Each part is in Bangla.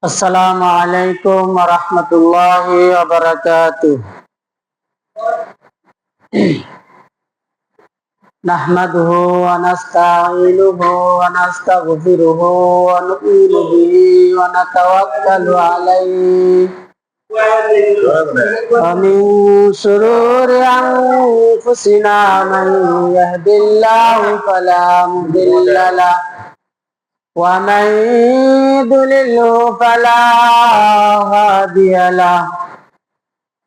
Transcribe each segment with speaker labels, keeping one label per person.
Speaker 1: আসসালামু আলাইকুম ওয়া রাহমাতুল্লাহি ওয়া বারাকাতুহু। নাহমাদুহু ওয়া নাস্তাঈনুহু ওয়া নাস্তাগফিরুহু ওয়া নু'মিনু বিহি ওয়া নাতাওয়াক্কালু আলাইহি ওয়া মিন শুরুরি আনফুসিনা মান ইয়াহদিল্লাহু ফালা মুদিল্লা লাহু ومن يضلله فلا هادي له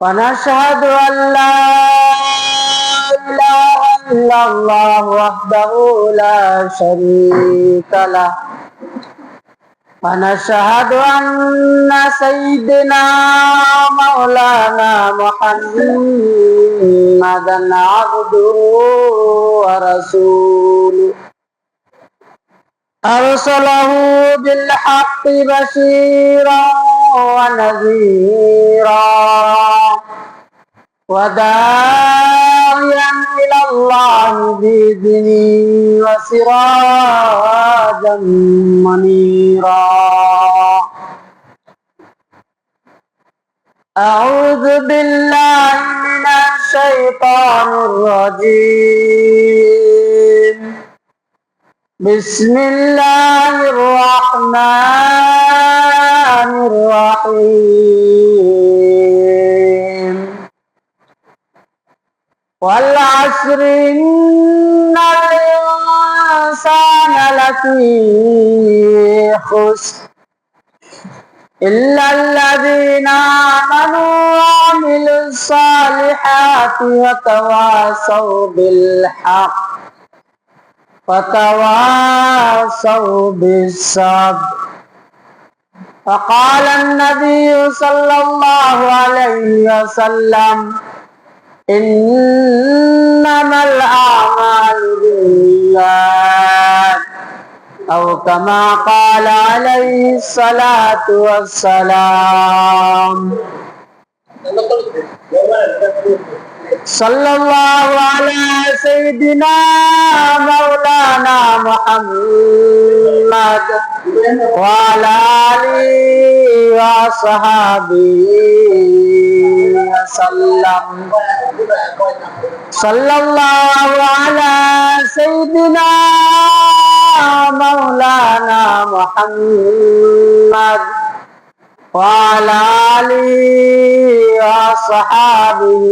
Speaker 1: ونشهد أن لا إله إلا الله وحده لا شريك له ونشهد أن سيدنا مولانا محمدا عبده ورسوله أرسله بالحق بشيرا ونذيرا وداعيا إلى الله بإذنه وسراجا منيرا. أعوذ بالله من الشيطان الرجيم. بسم الله الرحمن الرحيم. والعصر إن الإنسان لفي خسر إلا الذين آمنوا وعملوا الصالحات وتواصوا بالحق وتواصوا بالصبر. فقال النبي صلى الله عليه وسلم إنما الأعمال بالنيات أو كما قال عليه الصلاة والسلام. صلى الله على سيدنا مولانا محمد وعلى آله وصحبه وسلم. صلى الله على سيدنا مولانا محمد وعلى آله وصحبه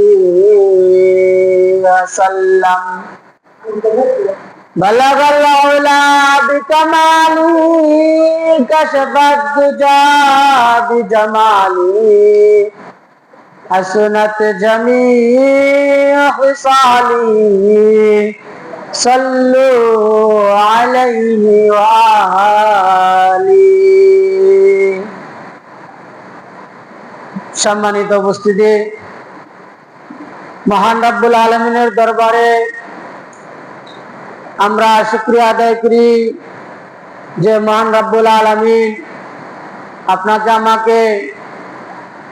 Speaker 1: وسلم. بلغ العلا بكماله كشف الدجى بجماله حسنت جميع خصاله صلوا عليه وآله. সম্মানিত উপস্থিতি, মহান রব্বুল আলামিনের দরবারে আমরা শুকরিয়া আদায় করি যে মহান রব্বুল আলামিন আপনাকে আমাকে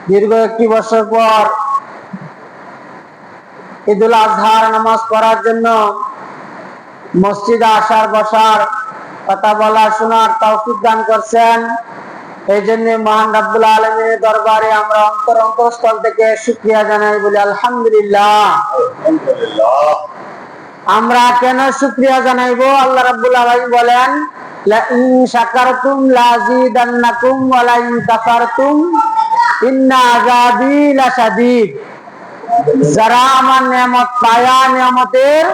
Speaker 1: দীর্ঘ একটি বছর পর ঈদুল আজহার নামাজ পড়ার জন্য মসজিদে আসার বসার কথা বলা শোনার তৌফিক দান করছেন। এই জন্য মহান রব্বুল আলামিনের দরবারে আমরা অন্তরস্থল থেকে শুকরিয়া জানাই, বলি আলহামদুলিল্লাহ। আমরা কেন শুকরিয়া জানাইবো? আল্লাহ রাব্বুল আলামিন বলেন, লা ইন শাকারতুম লাযিদান্নাকুম ওয়া লা ইন কাফারতুম ইন্না আযাবি লাশাদীদ। যারা আমার নিয়ামত পায়া নিয়ামতের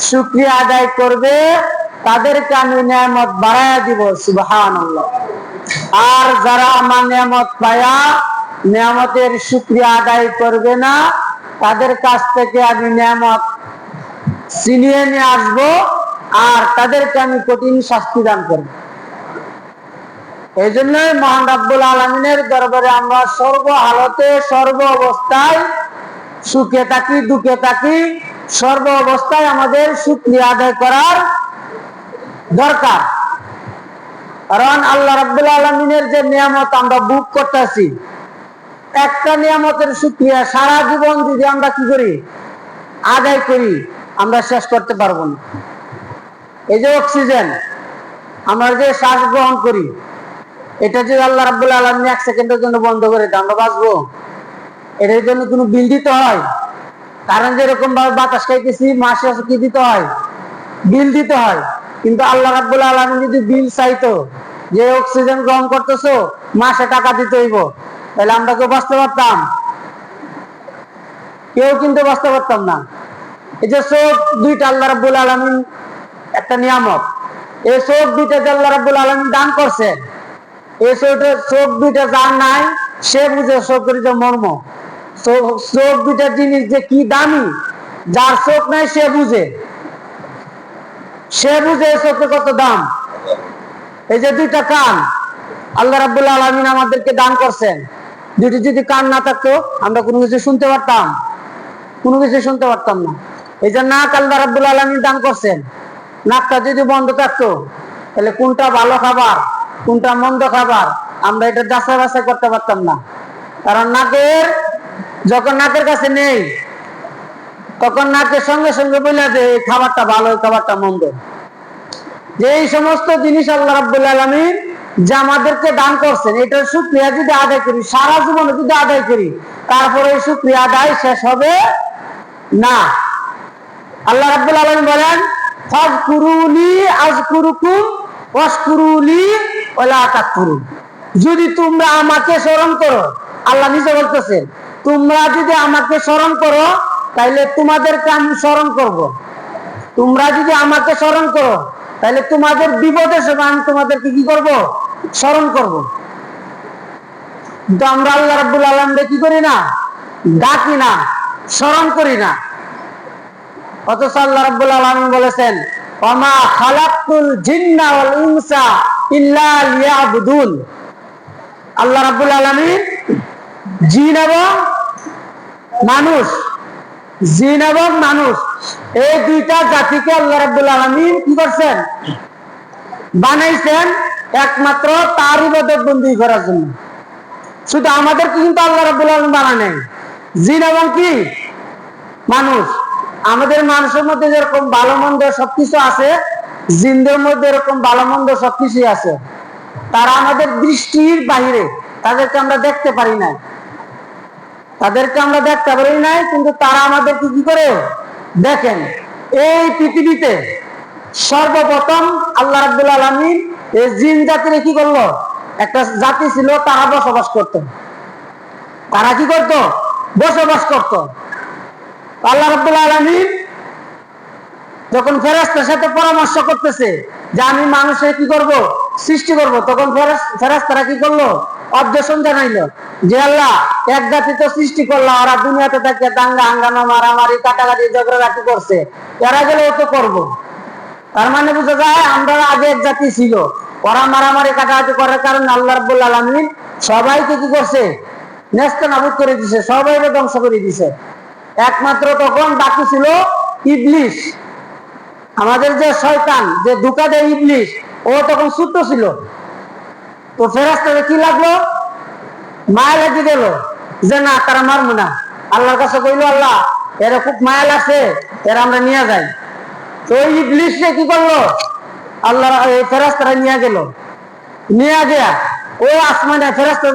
Speaker 1: শুকরিয়া আদায় করবে তাদেরকে আমি নিয়ামত বাড়ায়া দিব, সুবহানাল্লাহ। আর যারা আমার নিয়ামত পায়া নিয়ামতের শুকরিয়া আদায় করবে না তাদের কাছ থেকে আমি নিয়ামত ছিনিয়ে নিয়ে আসবো আর তাদেরকে আমি কঠিন শাস্তি দান করব। এই জন্যই মহান রব্বুল আলামিনের দরবারে আমরা সর্ব হালতে সর্ব অবস্থায় সুখে থাকি দুঃখে থাকি সর্ব অবস্থায় আমাদের শুকরিয়া আদায় করার দরকার। কারণ আল্লাহ রাব্বুল আলামিনের যে নিয়ামত আমরা ভোগ করতেছি, একটা নিয়ামতের শুকরিয়া সারা জীবন যদি আমরা কি করি আদায় করি আমরা শেষ করতে পারবো না। এই যে অক্সিজেন আমরা যে শ্বাস গ্রহণ করি, এটা যদি আল্লাহ রাব্বুল আলামিন 1 সেকেন্ডের জন্য বন্ধ করে দেয়, আমরা বাঁচবো? এটার জন্য কোনো বিল দিতে হয়? কারণ যেরকম ভাবে বাতাস খাইতেছি মাসে কি দিতে হয়? বিল দিতে হয়। কিন্তু আল্লাহ রাব্বুল আলামিন যদি বিল চাইতো যে অক্সিজেন গ্রহণ করতেছো মাসে টাকা দিতে হইব, তাহলে আমরা কেউ বাঁচতে পারতাম? কেউ কিন্তু বাঁচতে পারতাম না। এই যে চোখ দুইটা আল্লাহ রাব্বুল আলামিন একটা নিয়ামত, এই চোখ দুইটা আল্লাহ রাব্বুল আলামিন দান করছেন। এই চোখ দুইটা যার নাই সে বুঝে চোখের যে মর্ম। চোখ দুইটা জিনিস যে কি দামি, যার চোখ নাই সে বুঝে চোখে কত দাম। এই যে দুইটা কান আল্লাহ রাব্বুল আলামিন আমাদেরকে দান করছেন, দুইটি যদি কান না থাকতো আমরা কোনো কিছু শুনতে পারতাম? কোনো কিছু শুনতে পারতাম না। এই যে নাক আল্লাহ রাব্বুল আলামিন দান করছেন, নাকটা যদি বন্ধ থাকতো তাহলে কোনটা ভালো খাবার কোনটা মন্দ খাবার আমরা এটা যাচাই বাছাই করতে পারতাম না। কারণ যখন নাকের কাছে নেই তখন নাকের সঙ্গে সঙ্গে বলে যে এই খাবারটা ভালো এই খাবারটা মন্দ। যে এই সমস্ত জিনিস আল্লাহ রাব্বুল আলামিন যে আমাদেরকে দান করছেন, এটার শুকরিয়া যদি আদায় করি, সারা জীবনে যদি আদায় করি, তারপরে এই শুকরিয়া আদায় শেষ হবে না। আল্লাহ রাব্বুল আলামিন বলেন, ফাযকুরুনি আযকুরুকুম ওয়াশকুরুলি ওয়ালা তাকফুরুন। যদি তোমরা আমাকে স্মরণ করো, আল্লাহ নিজে বলতেছেন, তোমরা যদি আমাকে স্মরণ করো তাইলে তোমাদেরকে আমি স্মরণ করব। তোমরা যদি আমাকে স্মরণ করো তাহলে তোমাদের বিপদের সময় আমি তোমাদেরকে কি করব? স্মরণ করব। কিন্তু আমরা আল্লাহ রাব্বুল আলামিনকে কি করি না? ডাকি না, স্মরণ করি না। অথচ আল্লাহ রাব্বুল আলামিন বলেছেন, ওয়ামা খালাকতুল জিন্না ওয়াল ইনসা ইল্লা লিয়াবুদুন। আল্লাহ রাব্বুল আলামিন জিন এবং মানুষ এই দুইটা জাতিকে আল্লাহ রাব্বুল আলামিন কি করছেন? বানাইছেন একমাত্র তার ইবাদত বন্দী করার জন্য। শুধু আমাদেরকে কিন্তু আল্লাহ রাব্বুল আলামিন বানানেন, জিন এবং কি মানুষ। আমাদের মানুষের মধ্যে যেরকম ভালো মন্দ সবকিছু আছে, জিনদের মধ্যে এরকম ভালো মন্দ সবকিছুই আছে। তারা আমাদের দৃষ্টির বাহিরে, তাদেরকে আমরা দেখতে পারি নাই, কিন্তু তারা আমাদেরকে কি করে দেখেন। এই পৃথিবীতে সর্বপ্রথম আল্লাহ রাব্বুল আলামিন এই জিন জাতির কি করলো? একটা জাতি ছিল, তারা বসবাস করত। তারা কি করত? বসবাস করত। আল্লাহ রাব্বুল আলামিন যখন ফেরেশতার সাথে পরামর্শ করতেছে যে আমি মানুষের কি করব? সৃষ্টি করব, তখন ফেরেশতারা কি করলো? অবজেকশন জানাইলো যে আল্লাহ, এক জাতি তো সৃষ্টি করলো, ওরা দুনিয়াতে থাকে দাঙ্গা হাঙ্গামা মারামারি কাটাকাটি ঝগড়াঝাটি করছে, এরা গেলেও তো করবো। তার মানে বোঝা যায় আমরা আগে এক জাতি ছিল, ওরা মারামারি কাটাকাটি করার কারণে আল্লাহ রাব্বুল আলামিন সবাইকে কি করছে? নেস্তানাবুদ করে দিছে, সবাইকে ধ্বংস করে দিছে। একমাত্র তখন বাকি ছিল ইবলিস, আমাদের যে শয়তান, যে ধোঁকা দেয় ইবলিস, ও তখন ছোট্ট ছিল। তো ফেরেশতাদের কি লাগলো? মায়া লাগি গেল যে না, তারা মারবো না। আল্লাহর কাছে কইলো, আল্লাহ এরা খুব মায়া লাগছে, এরা আমরা নিয়ে যাই। তো ইবলিসে কি করলো? আল্লাহ ফেরেশতারা নিয়ে গেল, নিয়ে গিয়া ও আসমানে ফেরেশতা